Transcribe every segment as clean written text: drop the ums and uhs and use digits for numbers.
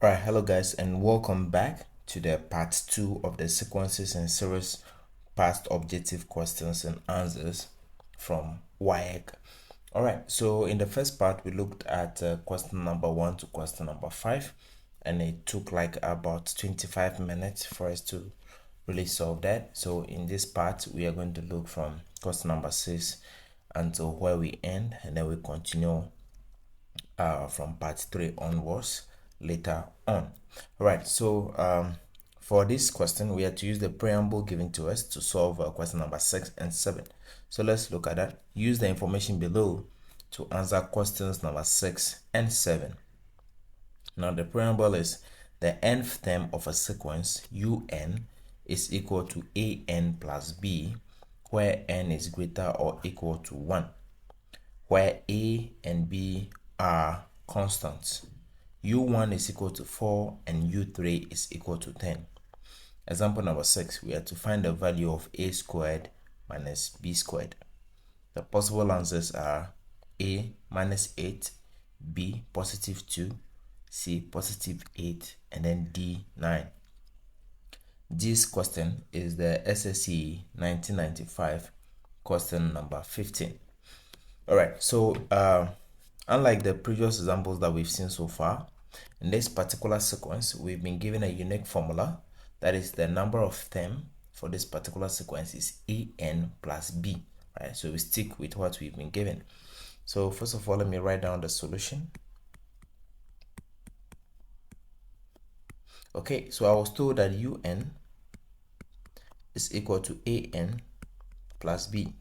Alright, hello guys, and welcome back to the part 2 of the sequences and series past objective questions and answers from WAEC. Alright, so in the first part we looked at question number 1 to question number 5, and it took like about 25 minutes for us to really solve that. So in this part we are going to look from question number 6 until where we end, and then we continue from part 3 onwards later on. All right, so for this question we have to use the preamble given to us to solve question number 6 and 7. So let's look at that. Use the information below to answer questions number 6 and 7. Now the preamble is the nth term of a sequence un is equal to an plus b, where n is greater or equal to 1, where a and b are constants. U1 is equal to 4 and U3 is equal to 10. Example number 6, we have to find the value of a squared minus b squared. The possible answers are a minus 8, b positive 2, c positive 8, and then d 9. This question is the SSE 1995 question number 15. Alright, so unlike the previous examples that we've seen so far, in this particular sequence, we've been given a unique formula. That is, the number of terms for this particular sequence is an plus b, right? So we stick with what we've been given. So first of all, let me write down the solution. Okay, so I was told that un is equal to an plus b.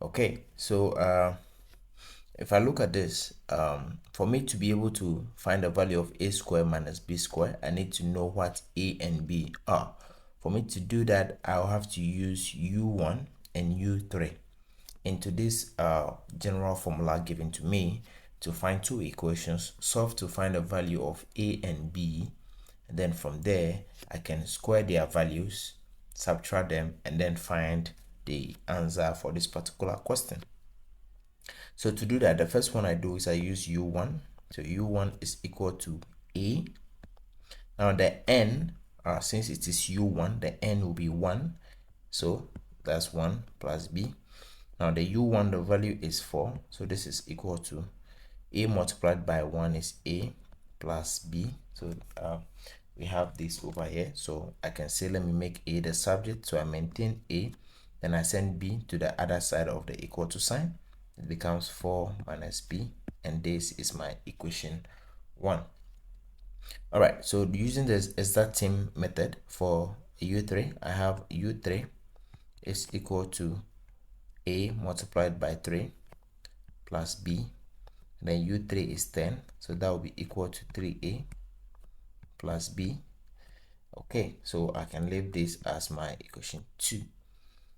Okay, so if I look at this, for me to be able to find the value of a squared minus b squared, I need to know what a and b are. For me to do that, I'll have to use u1 and u3 into this general formula given to me to find two equations, solve to find the value of a and b, and then from there I can square their values, subtract them, and then find the answer for this particular question. So to do that, the first one I do is I use u1. So u1 is equal to a. Now the n, since it is u1, the n will be 1. So that's 1 plus b. Now the u1, the value is 4. So this is equal to a multiplied by 1 is a plus b. So we have this over here. So I can say, let me make a the subject. So I maintain a. Then I send b to the other side of the equal to sign. It becomes 4 minus b, and this is my equation 1. All right, so using this exact same method for u3, I have u3 is equal to a multiplied by 3 plus b, and then u3 is 10, so that will be equal to 3a plus b. Okay, so I can leave this as my equation 2.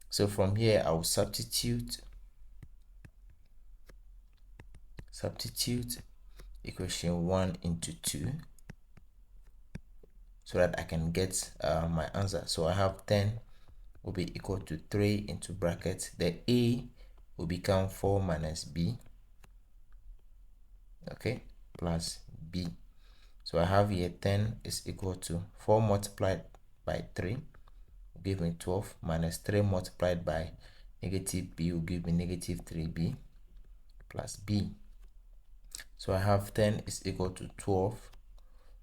So from here I will substitute equation 1 into 2 so that I can get my answer. So I have 10 will be equal to 3 into brackets. The a will become 4 minus b, okay, plus b. So I have here 10 is equal to 4 multiplied by 3 will give me 12 minus 3 multiplied by negative b will give me negative 3b plus b. So I have 10 is equal to 12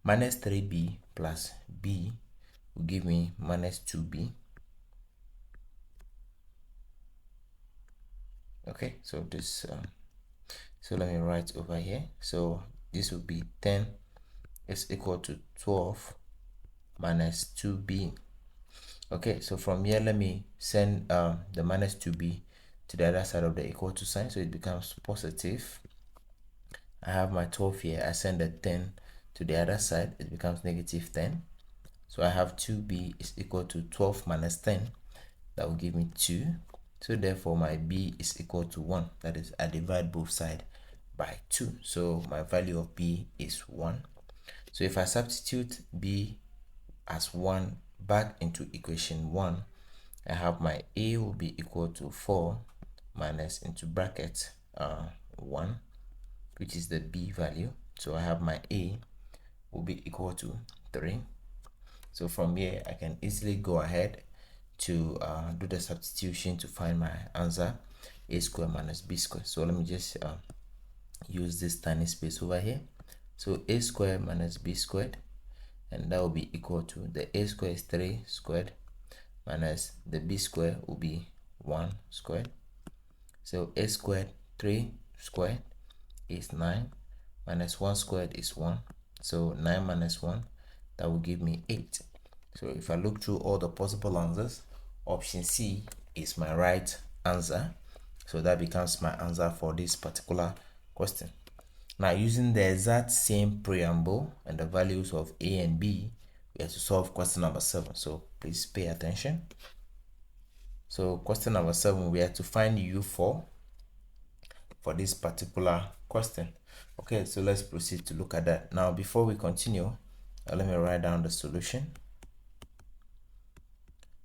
minus 3b plus b will give me minus 2b. Okay, so this so let me write over here. So this will be 10 is equal to 12 minus 2b. Okay, so from here let me send the minus 2b to the other side of the equal to sign, so it becomes positive. I have my 12 here. I send the 10 to the other side, it becomes negative 10. So I have 2b is equal to 12 minus 10. That will give me 2. So therefore my b is equal to 1. That is, I divide both sides by 2. So my value of b is 1. So if I substitute b as 1 back into equation 1, I have my a will be equal to 4 minus into bracket 1, which is the b value. So I have my a will be equal to 3. So from here, I can easily go ahead to do the substitution to find my answer, a squared minus b squared. So let me just use this tiny space over here. So a squared minus b squared, and that will be equal to the a squared is 3 squared minus the b squared will be 1 squared. So a squared 3 squared is 9 minus 1 squared is 1. So 9 minus 1, that will give me 8. So if I look through all the possible answers, option C is my right answer. So that becomes my answer for this particular question. Now, using the exact same preamble and the values of A and B, we have to solve question number 7. So please pay attention. So question number 7, we have to find U4 for this particular question. Okay, so let's proceed to look at that. Now, before we continue, let me write down the solution.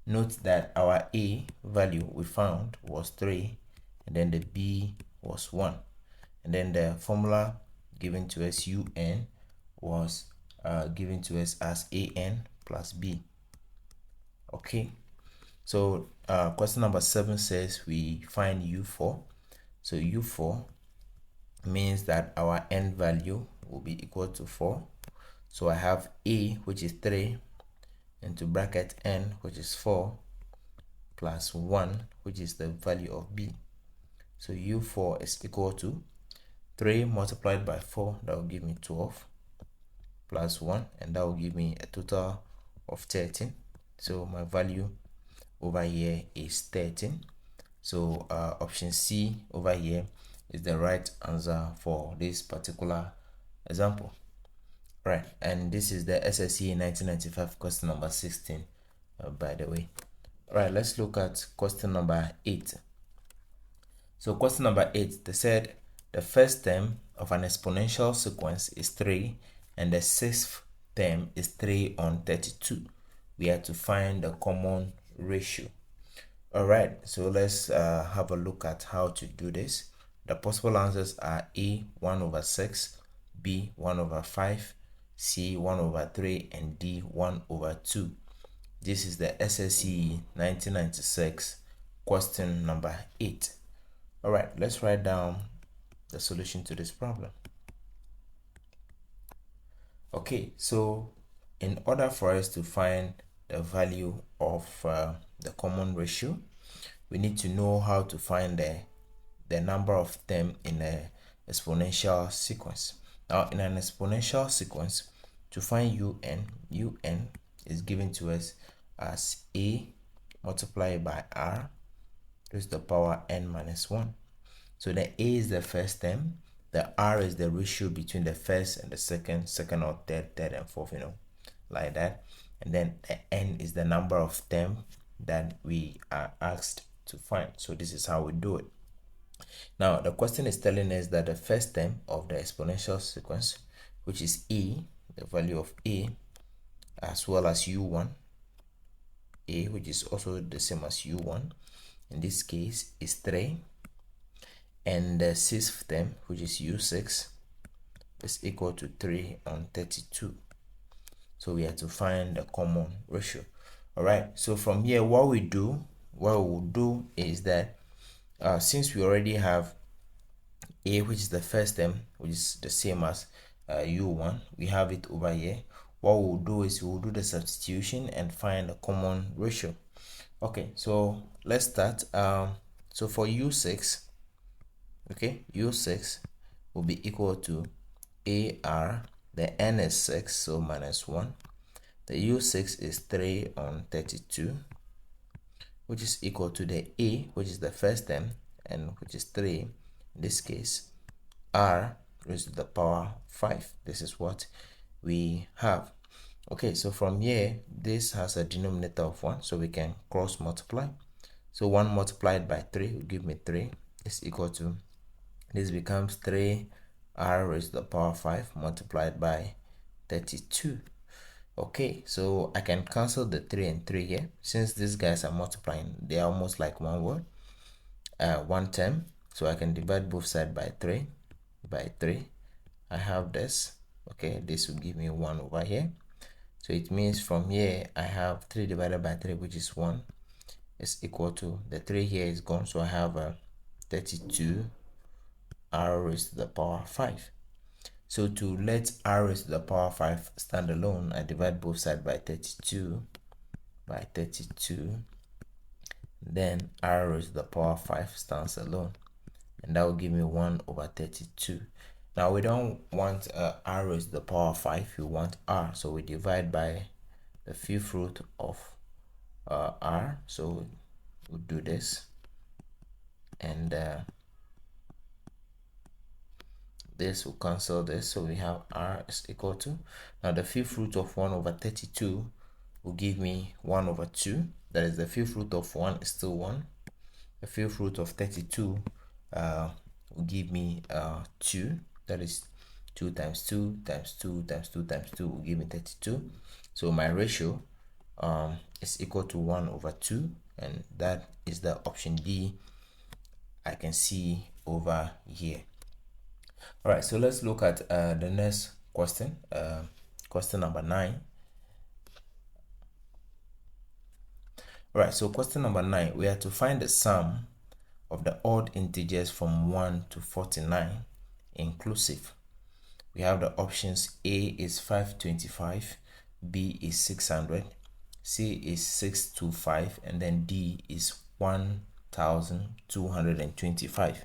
Note that our A value we found was 3, and then the B was 1. And then the formula given to us, UN, was given to us as AN plus B. Okay, so question number 7 says we find U4. So U4 means that our N value will be equal to 4. So I have A, which is 3, into bracket N, which is 4, plus 1, which is the value of B. So U4 is equal to 3 multiplied by 4, that will give me 12, plus 1, and that will give me a total of 13. So my value over here is 13. So option C over here is the right answer for this particular example. Right, and this is the SSE 1995 question number 16, by the way. Right, let's look at question number 8. So question number 8, they said the first term of an exponential sequence is 3 and the sixth term is 3 on 32. We have to find the common ratio. All right, so let's have a look at how to do this. The possible answers are A, 1 over 6, B, 1 over 5, C, 1 over 3, and D, 1 over 2. This is the SSE 1996 question number 8. All right, let's write down the solution to this problem. Okay, so in order for us to find the value of the common ratio, we need to know how to find the number of them in an exponential sequence. Now, in an exponential sequence, to find UN is given to us as A multiplied by R to the power n minus 1. So the A is the first term, the R is the ratio between the first and the second or third and fourth, like that. And then the n is the number of terms that we are asked to find. So this is how we do it. Now, the question is telling us that the first term of the exponential sequence, which is A, the value of A, as well as U1, A, which is also the same as U1, in this case is 3, and the sixth term, which is U6, is equal to 3 on 32. So we have to find the common ratio. All right, so from here, what we will do is that since we already have A, which is the first term, which is the same as U1, we have it over here. What we'll do is we'll do the substitution and find the common ratio. Okay, so let's start. So for U6, okay, U6 will be equal to AR, the N is 6, so minus 1. The U6 is 3 on 32, which is equal to the A, which is the first term, and which is 3. In this case, R raised to the power 5. This is what we have. Okay, so from here, this has a denominator of 1, so we can cross multiply. So 1 multiplied by 3 will give me 3. Is equal to, this becomes 3 R raised to the power 5 multiplied by 32. Okay, so I can cancel the 3 and 3 here. Since these guys are multiplying, they are almost like one word, one term. So I can divide both sides by 3. I have this. Okay, this will give me 1 over here. So it means from here I have 3 divided by 3, which is 1, is equal to, the 3 here is gone, so I have 32 r raised to the power 5. So to let r raised to the power 5 stand alone, I divide both sides by 32 by 32. Then r raised to the power 5 stands alone, and that will give me 1 over 32. Now we don't want r raised to the power 5, we want r, so we divide by the fifth root of r. So we'll do this, and this will cancel this, so we have r is equal to, now the fifth root of 1 over 32 will give me 1 over 2. That is, the fifth root of 1 is still 1. The fifth root of 32 will give me 2. That is 2 times 2 times 2 times 2 times 2 will give me 32. So my ratio is equal to 1 over 2, and that is the option D I can see over here. All right, so let's look at the next question, question number 9. All right, so question number 9, we are to find the sum of the odd integers from 1 to 49 inclusive. We have the options: A is 525, B is 600, C is 625, and then D is 1225.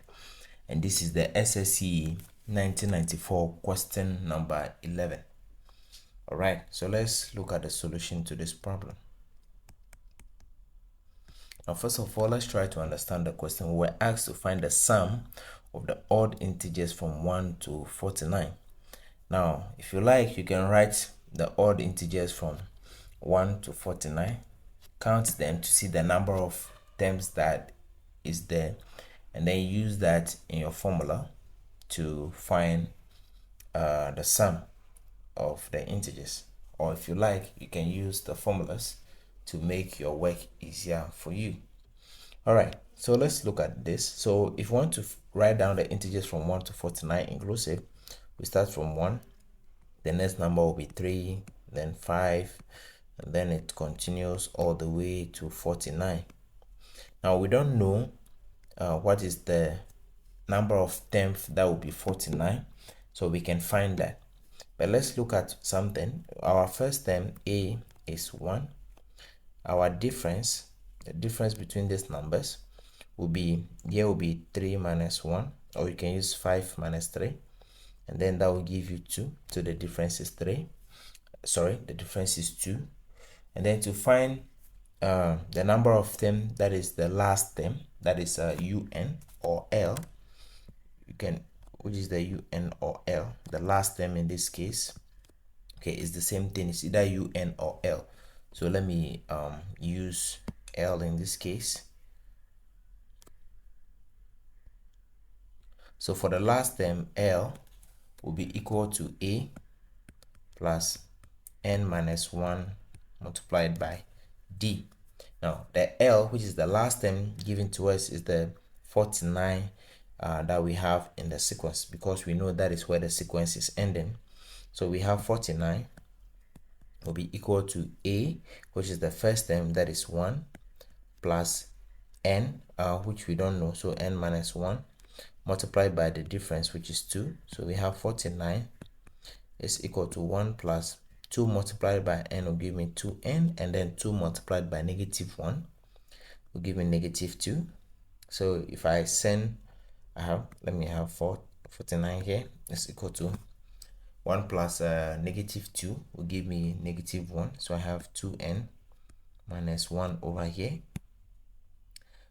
And this is the SSE 1994 question number 11. All right, so let's look at the solution to this problem. Now, first of all, let's try to understand the question. We were asked to find the sum of the odd integers from 1 to 49. Now, if you like, you can write the odd integers from 1 to 49, count them to see the number of terms that is there, and then use that in your formula to find the sum of the integers. Or if you like, you can use the formulas to make your work easier for you. All right, so let's look at this. So if you want to write down the integers from 1 to 49 inclusive, we start from 1, the next number will be 3, then 5, and then it continues all the way to 49. Now we don't know what is the number of terms that will be 49, so we can find that. But let's look at something. Our first term, A, is 1. Our difference, the difference between these numbers will be, here will be 3 minus 1, or you can use 5 minus 3, and then that will give you 2. So the difference is 3. Sorry, the difference is 2. And then to find the number of them, that is the last term, that is UN or L, you can, which is the UN or L, the last term in this case, okay, is the same thing. It's either UN or L. So let me use L in this case. So for the last term, L will be equal to A plus N minus 1 multiplied by D. Now the L, which is the last term given to us, is the 49 that we have in the sequence, because we know that is where the sequence is ending. So we have 49 will be equal to A, which is the first term, that is 1, plus N, which we don't know, so N minus 1, multiplied by the difference, which is 2. So we have 49 is equal to 1 plus 2 multiplied by N will give me 2N, and then 2 multiplied by negative 1 will give me negative 2. So if I send, let me have 49 here is equal to 1 plus negative 2 will give me negative 1. So I have 2N minus 1 over here.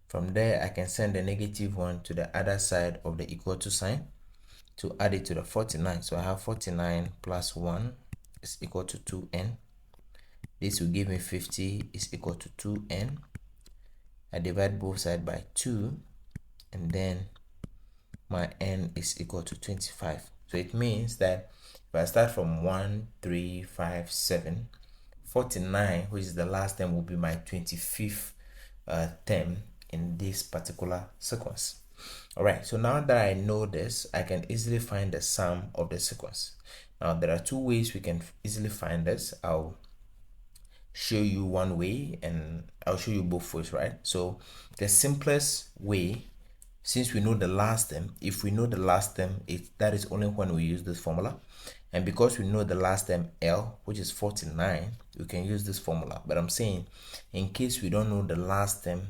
From there, I can send the negative 1 to the other side of the equal to sign to add it to the 49. So I have 49 plus 1 is equal to 2N. This will give me 50 is equal to 2N. I divide both sides by 2, and then my N is equal to 25. So it means that if I start from 1, 3, 5, 7, 49, which is the last term, will be my 25th term in this particular sequence. All right, so now that I know this, I can easily find the sum of the sequence. Now there are two ways we can easily find this. I'll show you one way and I'll show you both ways, right? So the simplest way, since we know the last term, if we know the last term, that is only when we use this formula. And because we know the last term L, which is 49, we can use this formula. But I'm saying, in case we don't know the last term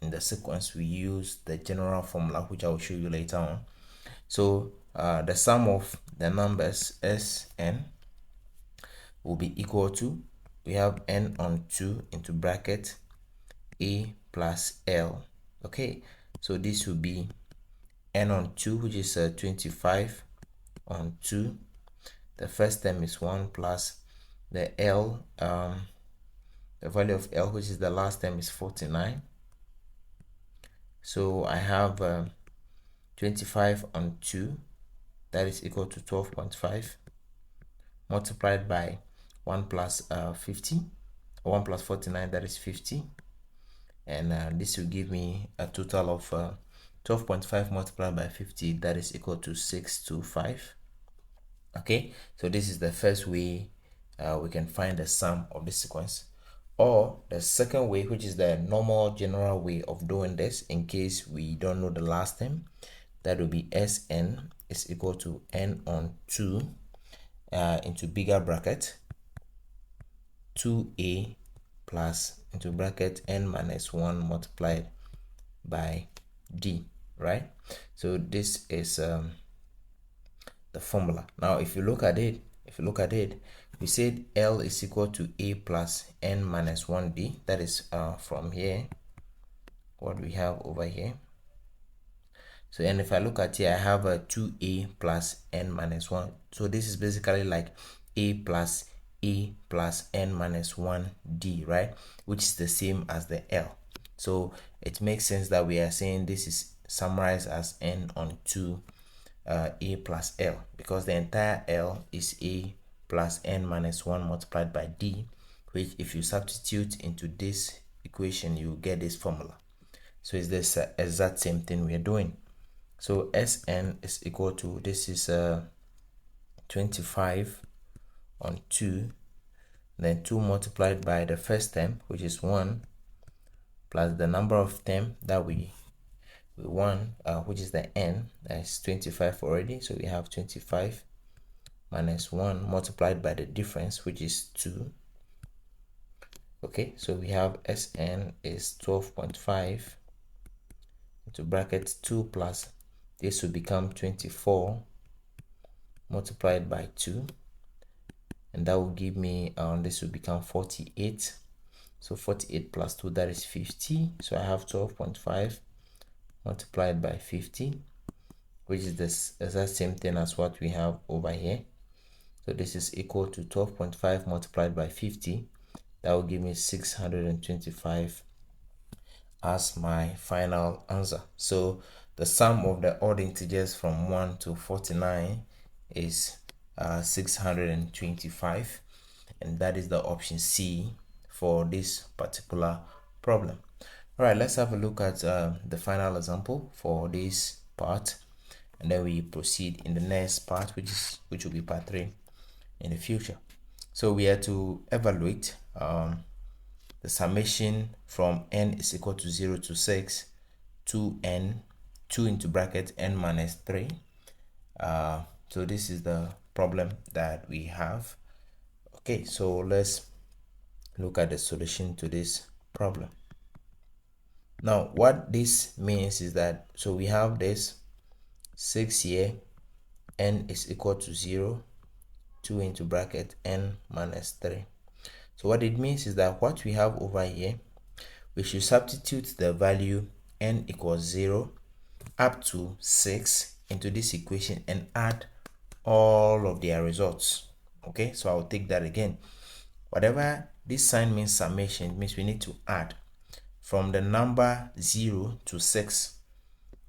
in the sequence, we use the general formula, which I will show you later on. So the sum of the numbers Sn will be equal to, we have n on 2 into bracket a plus L. Okay, so this will be n on 2, which is 25 on 2. The first term is 1 plus the L, the value of L, which is the last term, is 49. So I have 25 on 2, that is equal to 12.5, multiplied by 1 plus 50, 1 plus 49, that is 50. And this will give me a total of 12.5 multiplied by 50, that is equal to 625. Okay, so this is the first way we can find the sum of the sequence. Or the second way, which is the normal general way of doing this, in case we don't know the last term, that will be Sn is equal to n on 2 into bigger bracket 2a plus into bracket n minus 1 multiplied by d, right? So this is the formula. Now if you look at it, we said L is equal to a plus n minus 1d. That is from here, what we have over here. So, and if I look at here, I have a 2a plus n minus 1. So this is basically like a plus n minus 1d, right? Which is the same as the L. So it makes sense that we are saying this is summarized as n on 2 a plus L, because the entire L is a plus n minus 1 multiplied by d, which if you substitute into this equation, you get this formula. So it's this exact same thing we are doing. So Sn is equal to, this is 25 on 2, then 2 multiplied by the first term, which is 1, plus the number of term that we want, which is the n, that's 25 already. So we have 25 minus 1 multiplied by the difference, which is 2. Okay, so we have Sn is 12.5 into bracket 2 plus, this will become 24 multiplied by 2, and that will give me, this will become 48. So 48 plus 2, that is 50. So I have 12.5 multiplied by 50, which is this exact same thing as what we have over here. So this is equal to 12.5 multiplied by 50. That will give me 625 as my final answer. So the sum of the odd integers from 1 to 49 is 625, and that is the option C for this particular problem. All right, let's have a look at the final example for this part, and then we proceed in the next part, which will be part 3 in the future. So we are to evaluate the summation from n is equal to 0 to 6 to n, 2 into bracket n minus 3. So this is the problem that we have. Okay, so let's look at the solution to this problem. Now what this means is that, so we have this 6 here, n is equal to 0, 2 into bracket n minus 3. So what it means is that what we have over here, we should substitute the value n equals 0 up to 6 into this equation and add all of their results. Okay, so I'll take that again. Whatever this sign means, summation, means we need to add from the number 0 to 6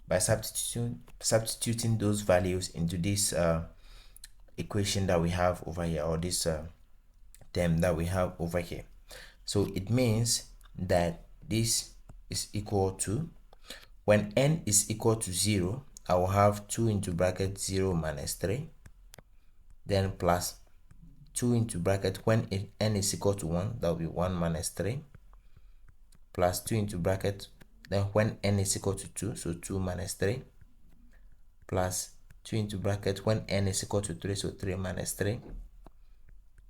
by substituting those values into this equation that we have over here, or this term that we have over here. So it means that this is equal to, when n is equal to 0, I will have 2 into bracket 0 minus 3 then plus 2 into bracket when n is equal to 1, that will be 1 minus 3, plus 2 into bracket, then when n is equal to 2, so 2 minus 3, plus 2 into bracket when n is equal to 3, so 3 minus 3,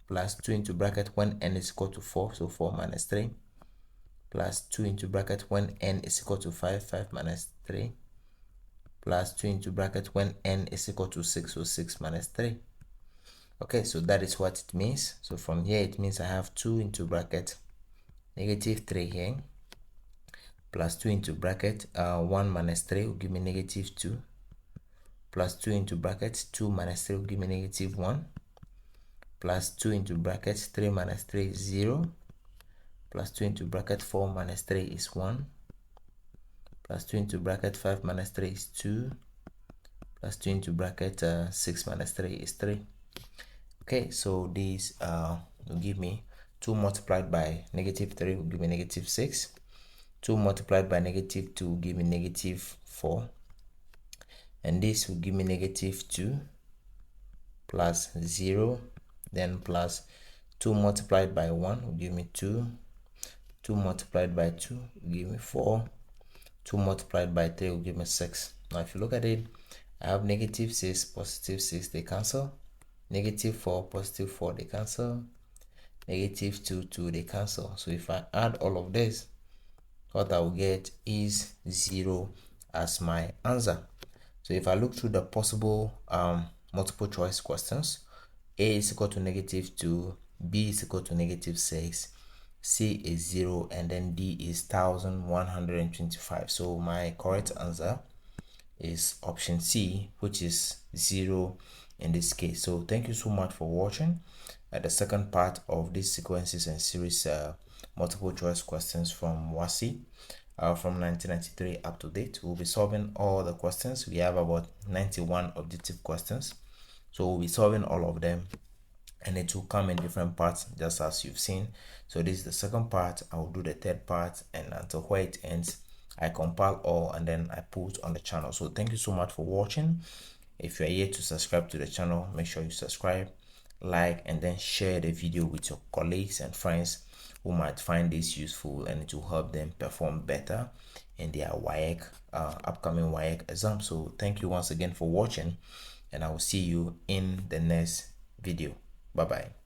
plus 2 into bracket when n is equal to 4, so 4 minus 3, plus 2 into bracket when n is equal to 5, 5 minus 3, plus 2 into bracket when n is equal to 6, so 6 minus 3. Okay, so that is what it means. So from here, it means I have 2 into bracket negative 3 here, plus 2 into bracket 1 minus 3 will give me negative 2, plus 2 into bracket 2 minus 3 will give me negative 1, plus 2 into bracket 3 minus 3 is 0, plus 2 into bracket 4 minus 3 is 1, plus 2 into bracket 5 minus 3 is 2, plus 2 into bracket 6 minus 3 is 3. Okay, so these will give me 2 multiplied by negative 3 will give me negative 6, 2 multiplied by negative 2 will give me negative 4, and this will give me negative 2 plus 0, then plus 2 multiplied by 1 will give me 2, 2 multiplied by 2 will give me 4, 2 multiplied by 3 will give me 6. Now if you look at it, I have negative 6, positive 6, they cancel, negative 4, positive 4, they cancel, negative 2, 2, they cancel. So if I add all of this, what I will get is 0 as my answer. So if I look through the possible multiple choice questions, A is equal to negative 2, B is equal to negative 6, C is 0, and then D is 1125. So my correct answer is option C, which is 0 in this case. So thank you so much for watching the second part of this sequences and series multiple choice questions from WASSCE from 1993 up to date. We'll be solving all the questions. We have about 91 objective questions, so we'll be solving all of them, and it will come in different parts just as you've seen. So this is the second part. I will do the third part, and until where it ends, I compile all and then I put on the channel. So thank you so much for watching. If you are yet to subscribe to the channel, make sure you subscribe, like, and then share the video with your colleagues and friends who might find this useful, and it will help them perform better in their WAEC upcoming WAEC exam. So thank you once again for watching, and I will see you in the next video. Bye bye.